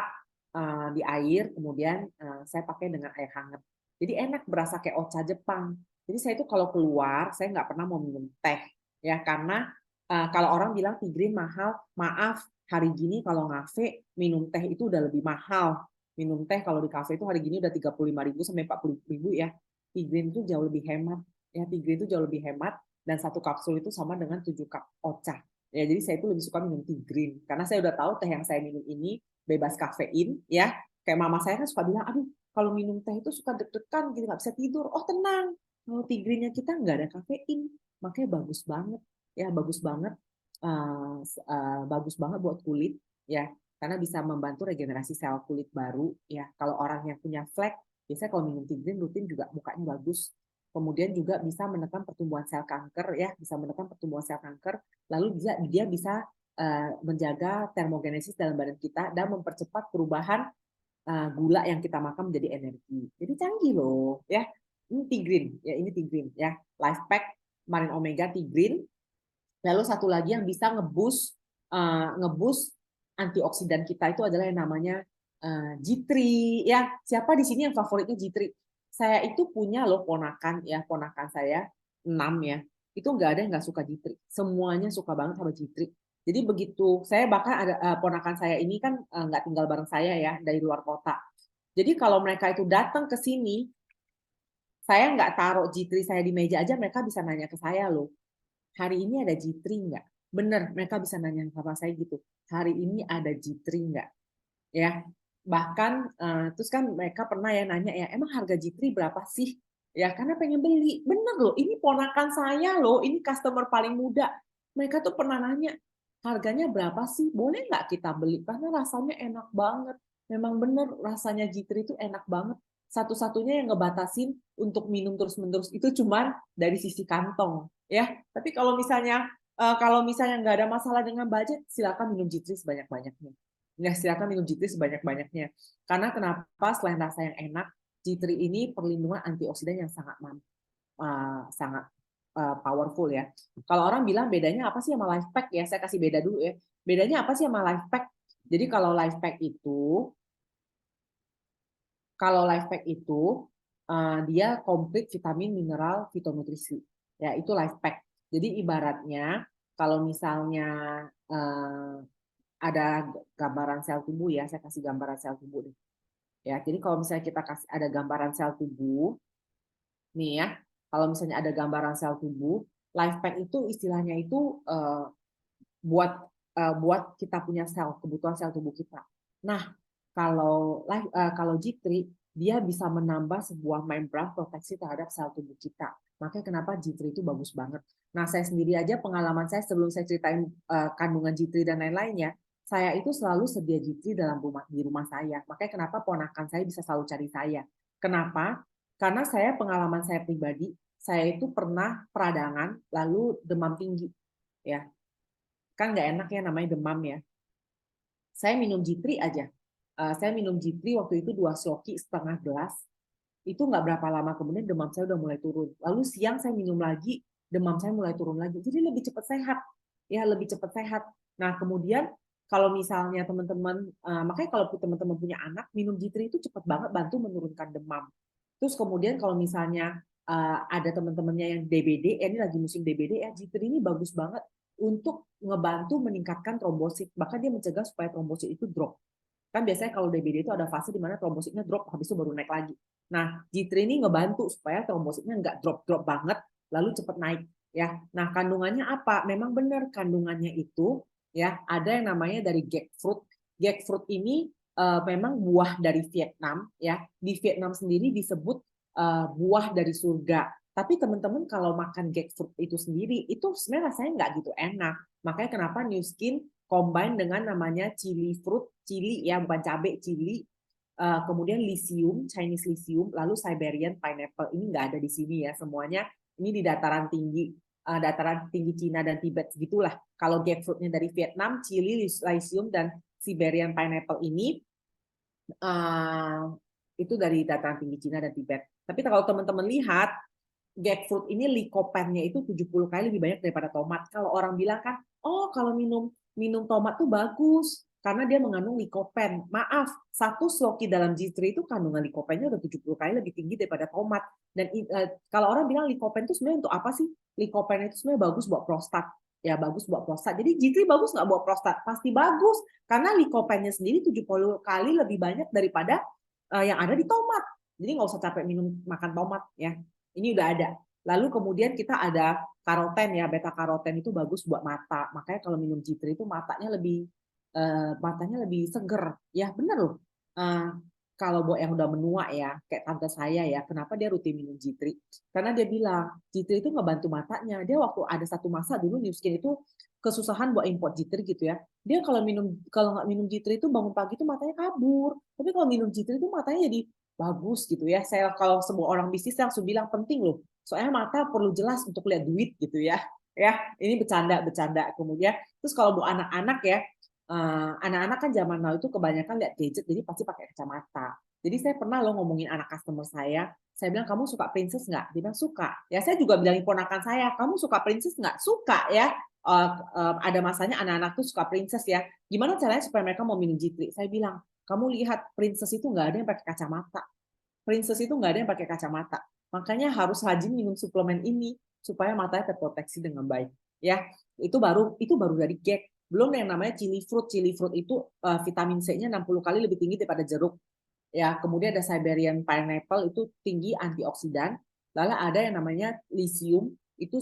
di air, kemudian saya pakai dengan air hangat. Jadi enak, berasa kayak ocha Jepang. Jadi saya itu kalau keluar, saya nggak pernah mau minum teh, ya karena kalau orang bilang tea green mahal, maaf, hari gini kalau ngafe minum teh itu udah lebih mahal. Minum teh kalau di kafe itu hari gini udah 35.000 sampai 40.000 ya. Tea green itu jauh lebih hemat. Ya, tea green itu jauh lebih hemat dan satu kapsul itu sama dengan 7 cup ocha. Ya, jadi saya itu lebih suka minum tea green karena saya udah tahu teh yang saya minum ini bebas kafein ya. Kayak mama saya kan suka bilang, aduh kalau minum teh itu suka deg-degan gitu nggak bisa tidur. Oh tenang, kalau tea green-nya kita nggak ada kafein, makanya bagus banget ya, bagus banget, bagus banget buat kulit ya, karena bisa membantu regenerasi sel kulit baru ya. Kalau orang yang punya flek, biasanya kalau minum tea green rutin juga mukanya bagus. Kemudian juga bisa menekan pertumbuhan sel kanker ya, bisa menekan pertumbuhan sel kanker. Lalu dia bisa menjaga termogenesis dalam badan kita dan mempercepat perubahan gula yang kita makan menjadi energi. Jadi canggih loh ya. Ini tea green ya, ini tea green ya. Life Pack Marine Omega tea green. Lalu satu lagi yang bisa ngeboost antioksidan kita itu adalah yang namanya G3 ya. Siapa di sini yang favoritnya G3? Saya itu punya loh ponakan ya, ponakan saya 6 ya. Itu nggak ada yang nggak suka G3. Semuanya suka banget sama G3. Jadi begitu saya bahkan ada ponakan saya ini kan nggak tinggal bareng saya ya, dari luar kota. Jadi kalau mereka itu datang ke sini, saya nggak taruh G3 saya di meja aja, mereka bisa nanya ke saya loh, hari ini ada G3 nggak? Bener, mereka bisa nanya sama saya gitu, hari ini ada G3 nggak? Ya, bahkan terus kan mereka pernah ya nanya ya, emang harga G3 berapa sih? Ya, karena pengen beli. Bener loh, ini ponakan saya loh, ini customer paling muda. Mereka tuh pernah nanya, harganya berapa sih? Boleh nggak kita beli? Karena rasanya enak banget. Memang bener, rasanya G3 itu enak banget. Satu-satunya yang ngebatasin untuk minum terus-menerus itu cuman dari sisi kantong. Ya, tapi kalau misalnya nggak ada masalah dengan budget, silakan minum G3 sebanyak-banyaknya. Ya, silakan minum G3 sebanyak-banyaknya. Karena kenapa? Selain rasa yang enak, G3 ini perlindungan antioksidan yang sangat powerful ya. Kalau orang bilang bedanya apa sih sama Life Pack ya? Saya kasih beda dulu ya. Bedanya apa sih sama Life Pack? Jadi kalau Life Pack itu dia komplit vitamin, mineral, fitonutrisi. Ya, itu Life Pack. Jadi ibaratnya kalau misalnya ada gambaran sel tubuh ya, saya kasih gambaran sel tubuh deh. Ya, jadi kalau misalnya kita kasih ada gambaran sel tubuh, nih ya, kalau misalnya ada gambaran sel tubuh, Life Pack itu istilahnya itu buat kita punya sel, kebutuhan sel tubuh kita. Nah, kalau G3 dia bisa menambah sebuah membran proteksi terhadap sel tubuh kita. Makanya kenapa G3 itu bagus banget. Nah, saya sendiri aja pengalaman saya sebelum saya ceritain kandungan G3 dan lain-lainnya, saya itu selalu sedia G3 di rumah saya. Makanya kenapa ponakan saya bisa selalu cari saya. Kenapa? Karena pengalaman saya pribadi, saya itu pernah peradangan lalu demam tinggi. Ya, kan nggak enak ya namanya demam ya. Saya minum G3 aja. Saya minum G3 waktu itu 2 sloki setengah gelas. Itu nggak berapa lama kemudian demam saya udah mulai turun. Lalu siang saya minum lagi, demam saya mulai turun lagi. Jadi lebih cepat sehat. Ya, lebih cepat sehat. Nah, kemudian kalau misalnya teman-teman, makanya kalau teman-teman punya anak, minum G3 itu cepat banget bantu menurunkan demam. Terus kemudian kalau misalnya ada teman-temannya yang DBD, ini lagi musim DBD ya, G3 ini bagus banget untuk ngebantu meningkatkan trombosit. Bahkan dia mencegah supaya trombosit itu drop. Kan biasanya kalau DBD itu ada fase di mana trombositnya drop, habis itu baru naik lagi. Nah, G3 ini ngebantu supaya trombositnya nggak drop-drop banget, lalu cepat naik. Ya, nah kandungannya apa? Memang benar kandungannya itu ya ada yang namanya dari jackfruit. Jackfruit ini memang buah dari Vietnam ya. Di Vietnam sendiri disebut buah dari surga. Tapi teman-teman kalau makan jackfruit itu sendiri, itu sebenarnya rasanya nggak gitu enak. Makanya kenapa New Skin combine dengan namanya chili fruit, chili ya bukan cabai, chili, kemudian lithium, Chinese lithium, lalu Siberian pineapple. Ini nggak ada di sini ya semuanya. Ini di dataran tinggi Cina dan Tibet gitulah. Kalau jackfruitnya dari Vietnam, chili, lithium dan Siberian pineapple ini itu dari dataran tinggi Cina dan Tibet. Tapi kalau teman-teman lihat, jackfruit ini likopennya itu 70 kali lebih banyak daripada tomat. Kalau orang bilang kan, oh kalau minum tomat tuh bagus karena dia mengandung likopen. Maaf, satu sloki dalam G3 itu kandungan likopennya udah 70 kali lebih tinggi daripada tomat. Dan kalau orang bilang likopen itu sebenarnya untuk apa sih? Likopen itu sebenarnya bagus buat prostat. Ya, bagus buat prostat. Jadi G3 bagus nggak buat prostat? Pasti bagus. Karena likopennya sendiri 70 kali lebih banyak daripada yang ada di tomat. Jadi nggak usah capek makan tomat ya. Ini udah ada. Lalu kemudian kita ada karoten ya, beta karoten itu bagus buat mata. Makanya kalau minum G3 itu matanya lebih seger. Ya benar loh. Kalau buat yang udah menua ya, kayak tante saya ya, kenapa dia rutin minum G3? Karena dia bilang G3 itu ngebantu matanya. Dia waktu ada satu masa dulu New Skin itu kesusahan buat import G3 gitu ya. Dia kalau nggak minum G3 itu bangun pagi itu matanya kabur. Tapi kalau minum G3 itu matanya jadi bagus gitu ya. Saya kalau semua orang bisnis langsung bilang penting loh. Soalnya mata perlu jelas untuk lihat duit gitu ya. Ya, ini bercanda. Kemudian terus kalau buat anak-anak ya, anak-anak kan zaman now itu kebanyakan lihat gadget, jadi pasti pakai kacamata. Jadi saya pernah loh ngomongin anak customer saya bilang kamu suka princess nggak? Dia bilang suka. Ya saya juga bilangin ponakan saya, kamu suka princess nggak? Suka ya. Ada masanya anak-anak tuh suka princess ya. Gimana caranya supaya mereka mau minum G3? Saya bilang, kamu lihat princess itu nggak ada yang pakai kacamata. Princess itu nggak ada yang pakai kacamata. Makanya harus rajin minum suplemen ini supaya matanya terproteksi dengan baik. Ya, itu baru dari gag. Belum yang namanya chili fruit. Chili fruit itu vitamin C-nya 60 kali lebih tinggi daripada jeruk. Ya, kemudian ada Siberian pineapple itu tinggi antioksidan. Lalu ada yang namanya lithium itu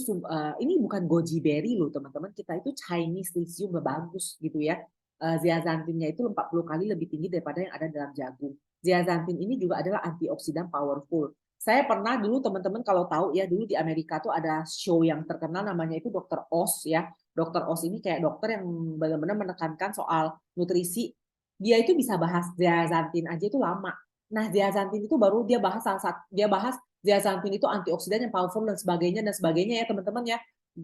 ini bukan goji berry loh teman-teman, kita itu Chinese lithium bagus gitu ya. Zeaxanthinnya itu 40 kali lebih tinggi daripada yang ada dalam jagung. Zeaxanthin ini juga adalah antioksidan powerful. Saya pernah dulu teman-teman kalau tahu ya, dulu di Amerika tuh ada show yang terkenal namanya itu Dr. Oz ya. Dr. Oz ini kayak dokter yang benar-benar menekankan soal nutrisi. Dia itu bisa bahas zeaxanthin aja itu lama. Nah, zeaxanthin itu baru dia bahas zeaxanthin itu antioksidan yang powerful dan sebagainya ya teman-teman ya.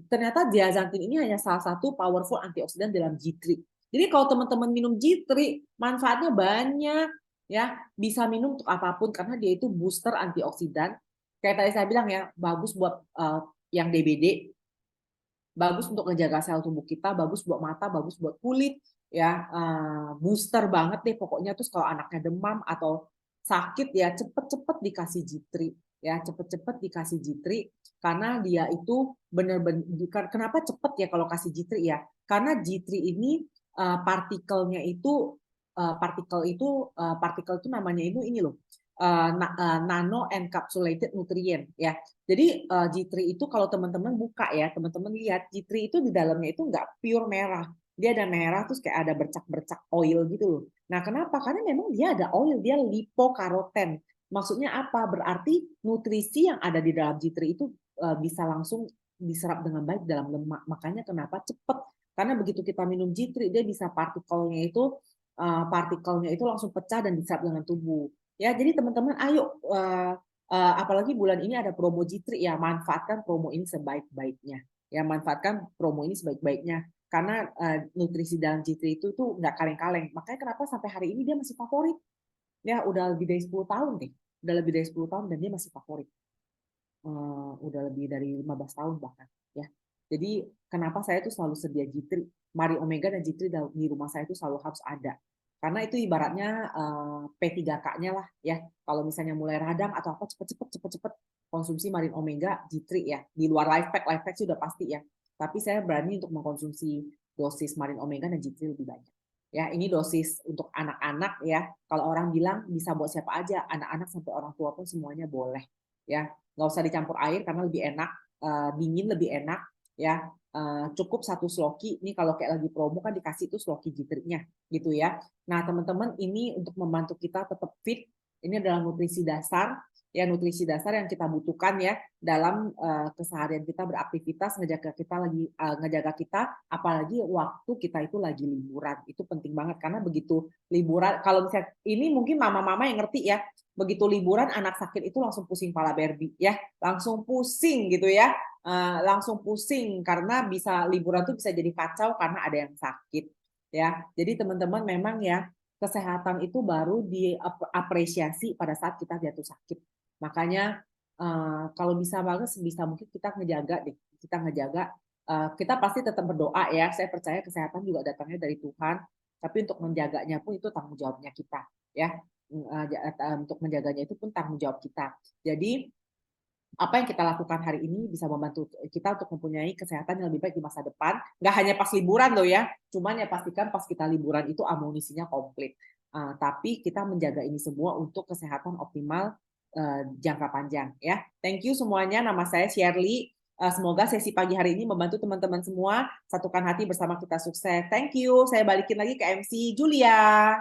Ternyata zeaxanthin ini hanya salah satu powerful antioksidan dalam G3. Jadi kalau teman-teman minum G3, manfaatnya banyak ya, bisa minum untuk apapun karena dia itu booster antioksidan. Kayak tadi saya bilang ya, bagus buat yang DBD, bagus untuk ngejaga sel tubuh kita, bagus buat mata, bagus buat kulit, ya booster banget deh pokoknya. Terus kalau anaknya demam atau sakit ya cepet-cepet dikasih G3 ya, cepet-cepet dikasih G3 karena dia itu bener-bener. Kenapa cepet ya kalau kasih G3 ya? Karena G3 ini partikelnya itu partikel itu namanya ini loh, nano encapsulated nutrient ya. Jadi G3 itu kalau teman-teman buka ya, teman-teman lihat G3 itu di dalamnya itu nggak pure merah. Dia ada merah terus kayak ada bercak-bercak oil gitu loh. Nah, kenapa? Karena memang dia ada oil, dia lipokaroten. Maksudnya apa? Berarti nutrisi yang ada di dalam G3 itu bisa langsung diserap dengan baik dalam lemak. Makanya kenapa cepat? Karena begitu kita minum G3 dia bisa partikelnya itu langsung pecah dan diserap dengan tubuh. Ya, jadi teman-teman ayo apalagi bulan ini ada promo G3 ya, manfaatkan promo ini sebaik-baiknya. Ya, manfaatkan promo ini sebaik-baiknya karena nutrisi dalam G3 itu tuh nggak kaleng-kaleng. Makanya kenapa sampai hari ini dia masih favorit. Ya, udah lebih dari 10 tahun deh. Udah lebih dari 10 tahun dan dia masih favorit. Udah lebih dari 15 tahun bahkan ya. Jadi kenapa saya tuh selalu sedia G3, Mari Omega dan G3 di rumah saya itu selalu harus ada. Karena itu ibaratnya P3K-nya lah ya. Kalau misalnya mulai radang atau apa cepet-cepet konsumsi Marin Omega G3 ya. Di luar life pack sudah pasti ya. Tapi saya berani untuk mengkonsumsi dosis Marin Omega dan G3 lebih banyak. Ya, ini dosis untuk anak-anak ya. Kalau orang bilang bisa buat siapa aja, anak-anak sampai orang tua pun semuanya boleh. Ya, nggak usah dicampur air karena lebih enak, dingin lebih enak ya. Cukup satu sloki. Ini kalau kayak lagi promo kan dikasih tuh sloki G3-nya gitu ya. Nah, teman-teman ini untuk membantu kita tetap fit. Ini adalah nutrisi dasar ya, nutrisi dasar yang kita butuhkan ya dalam keseharian kita beraktivitas, ngejaga kita apalagi waktu kita itu lagi liburan. Itu penting banget karena begitu liburan, kalau misalnya ini mungkin mama-mama yang ngerti ya, begitu liburan anak sakit itu langsung pusing pala Barbie ya, langsung pusing gitu ya. Langsung pusing karena bisa liburan tuh bisa jadi kacau karena ada yang sakit ya. Jadi teman-teman memang ya kesehatan itu baru diapresiasi pada saat kita jatuh sakit. Makanya kalau bisa banget sebisa mungkin kita ngejaga deh, kita pasti tetap berdoa ya. Saya percaya kesehatan juga datangnya dari Tuhan. tapi untuk menjaganya pun itu tanggung jawabnya kita, ya. Untuk menjaganya itu pun tanggung jawab kita. Jadi apa yang kita lakukan hari ini bisa membantu kita untuk mempunyai kesehatan yang lebih baik di masa depan. Nggak hanya pas liburan loh ya, cuman ya pastikan pas kita liburan itu amunisinya komplit. Tapi kita menjaga ini semua untuk kesehatan optimal jangka panjang ya. Thank you semuanya. Nama saya Shirley. Semoga sesi pagi hari ini membantu teman-teman semua. Satukan hati bersama kita sukses. Thank you. Saya balikin lagi ke MC Julia.